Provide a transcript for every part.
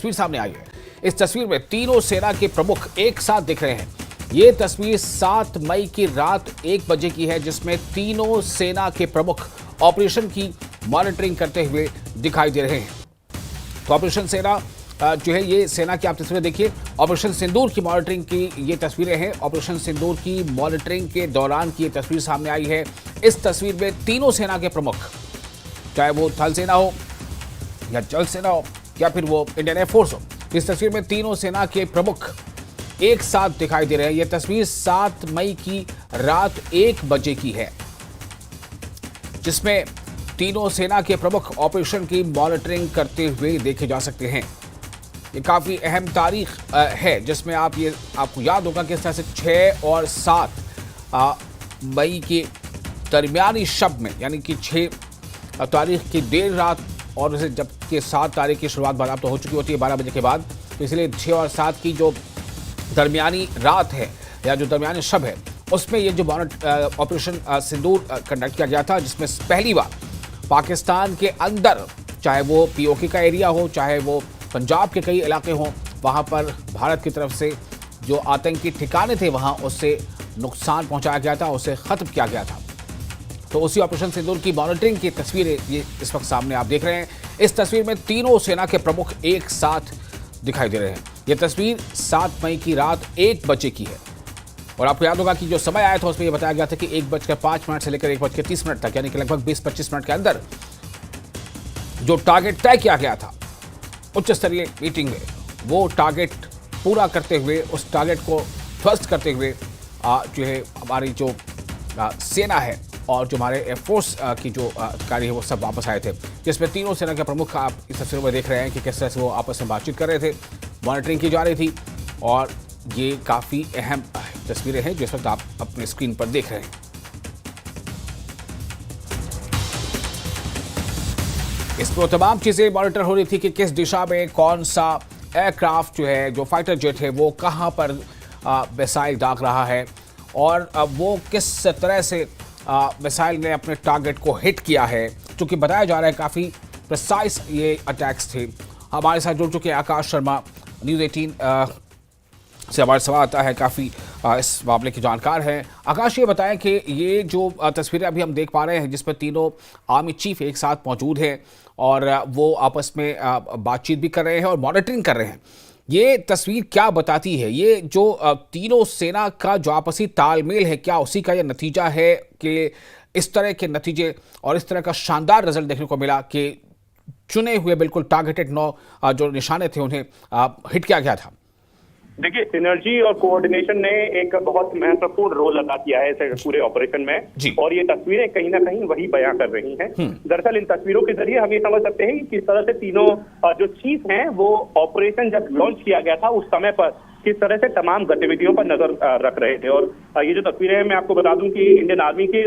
तस्वीर सामने आई है। इस तस्वीर में तीनों सेना के प्रमुख एक साथ दिख रहे हैं। ये तस्वीर 7 मई की रात 1 बजे की है, जिसमें तीनों सेना के प्रमुख ऑपरेशन की मॉनिटरिंग करते हुए दिखाई दे रहे हैं। तो ऑपरेशन सेना जो है, ये सेना की आप तस्वीरें देखिए। ऑपरेशन सिंदूर की मॉनिटरिंग की ये तस्वीरें हैं। ऑपरेशन सिंदूर की मॉनिटरिंग के दौरान की ये तस्वीर सामने आई है। इस तस्वीर में तीनों सेना के प्रमुख, चाहे वो थल सेना हो या जल सेना हो या फिर वो इंडियन एयरफोर्स हो, इस तस्वीर में तीनों सेना के प्रमुख एक साथ दिखाई दे रहे हैं। यह तस्वीर 7 मई की रात 1 बजे की है, जिसमें तीनों सेना के प्रमुख ऑपरेशन की मॉनिटरिंग करते हुए देखे जा सकते हैं। ये काफ़ी अहम तारीख है, जिसमें आपको याद होगा कि इस तरह से 6 और 7 मई के दरमियानी शब में, यानी कि 6 तारीख की देर रात और उसे जबकि 7 तारीख की शुरुआत बात तो हो चुकी होती है 12 बजे के बाद, तो इसलिए 6 और 7 की जो दरमियानी रात है या जो दरमियानी शब है, उसमें ये जो ऑपरेशन सिंदूर कंडक्ट किया गया था, जिसमें पहली बार पाकिस्तान के अंदर, चाहे वो पीओके का एरिया हो, चाहे वो पंजाब के कई इलाके हों, वहाँ पर भारत की तरफ से जो आतंकी ठिकाने थे वहाँ उससे नुकसान पहुँचाया गया था, उसे ख़त्म किया गया था। तो उसी ऑपरेशन सिंदूर की मॉनिटरिंग की तस्वीरें ये इस वक्त सामने आप देख रहे हैं। इस तस्वीर में तीनों सेना के प्रमुख एक साथ दिखाई दे रहे हैं। ये तस्वीर 7 मई की रात 1 बजे की है और आपको याद होगा कि जो समय आया था उसमें यह बताया गया था कि 1:05 से लेकर 1:30 तक, यानी कि लगभग 20-25 मिनट के अंदर जो टारगेट तय किया गया था उच्च स्तरीय मीटिंग में, वो टारगेट पूरा करते हुए, उस टारगेट को ध्वस्त करते हुए जो है हमारी जो सेना है और जो हमारे एयरफोर्स की जो अधिकारी है वो सब वापस आए थे, जिसमें तीनों सेना के प्रमुख आप इस तस्वीर में देख रहे हैं कि किस तरह से वो आपस में बातचीत कर रहे थे, मॉनिटरिंग की जा रही थी। और ये काफ़ी अहम तस्वीरें हैं जिस वक्त आप अपने स्क्रीन पर देख रहे हैं। इसमें तमाम चीज़ें मॉनिटर हो रही थी कि किस दिशा में कौन सा एयरक्राफ्ट जो है, जो फाइटर जेट है, वो कहाँ पर मिसाइल दाग रहा है और वो किस तरह से मिसाइल ने अपने टारगेट को हिट किया है। क्योंकि बताया जा रहा है काफ़ी प्रिसाइज ये अटैक्स थे। हमारे साथ जुड़ चुके हैं आकाश शर्मा, न्यूज़ 18 से हमारे संवाददाता है, काफ़ी इस मामले की जानकार हैं। आकाश, ये बताएं कि ये जो तस्वीरें अभी हम देख पा रहे हैं, जिसमें तीनों आर्मी चीफ एक साथ मौजूद हैं और वो आपस में बातचीत भी कर रहे हैं और मॉनिटरिंग कर रहे हैं, ये तस्वीर क्या बताती है? ये जो तीनों सेना का जो आपसी तालमेल है, क्या उसी का ये नतीजा है कि इस तरह के नतीजे और इस तरह का शानदार रिजल्ट देखने को मिला कि चुने हुए बिल्कुल टारगेटेड 9 जो निशाने थे उन्हें हिट किया गया था? देखिए, सिनर्जी और कोऑर्डिनेशन ने एक बहुत महत्वपूर्ण रोल अदा किया है इस पूरे ऑपरेशन में और ये तस्वीरें कहीं ना कहीं वही बयां कर रही हैं। दरअसल इन तस्वीरों के जरिए हम ये समझ सकते हैं कि किस तरह से तीनों जो चीफ हैं वो ऑपरेशन जब लॉन्च किया गया था उस समय पर किस तरह से तमाम गतिविधियों पर नजर रख रहे थे। और ये जो तस्वीरें हैं, मैं आपको बता दूं कि इंडियन आर्मी के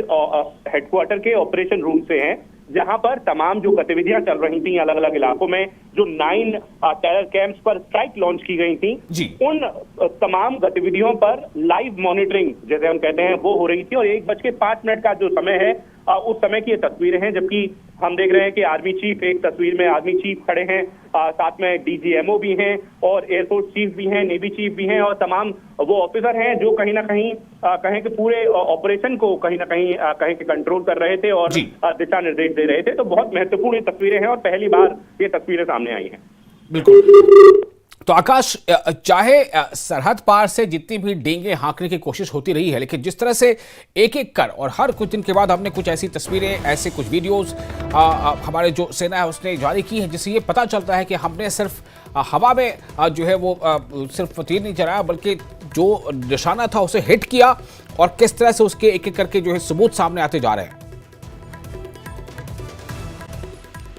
हेडक्वार्टर के ऑपरेशन रूम से हैं, जहां पर तमाम जो गतिविधियां चल रही थी अलग अलग इलाकों में, जो 9 टेरर कैंप्स पर स्ट्राइक लॉन्च की गई थी, उन तमाम गतिविधियों पर लाइव मॉनिटरिंग जैसे हम कहते हैं वो हो रही थी। और 1:05 का जो समय है, उस समय की ये तस्वीरें हैं, जबकि हम देख रहे हैं कि आर्मी चीफ, एक तस्वीर में आर्मी चीफ खड़े हैं, साथ में डीजीएमओ भी हैं और एयरफोर्स चीफ भी हैं, नेवी चीफ भी हैं और तमाम वो ऑफिसर हैं जो कहीं ना कहीं कहें कि पूरे ऑपरेशन को कहीं ना कहीं कहें कि कंट्रोल कर रहे थे और दिशा निर्देश दे रहे थे। तो बहुत महत्वपूर्ण ये तस्वीरें हैं और पहली बार ये तस्वीरें सामने आई हैं। बिल्कुल। तो आकाश, चाहे सरहद पार से जितनी भी डींगे हाँकने की कोशिश होती रही है, लेकिन जिस तरह से एक एक कर और हर कुछ दिन के बाद हमने कुछ ऐसी तस्वीरें, ऐसे कुछ वीडियोस हमारे जो सेना है उसने जारी की है, जिससे ये पता चलता है कि हमने सिर्फ हवा में जो है वो सिर्फ तीर नहीं चलाया, बल्कि जो निशाना था उसे हिट किया और किस तरह से उसके एक एक करके जो है सबूत सामने आते जा रहे हैं।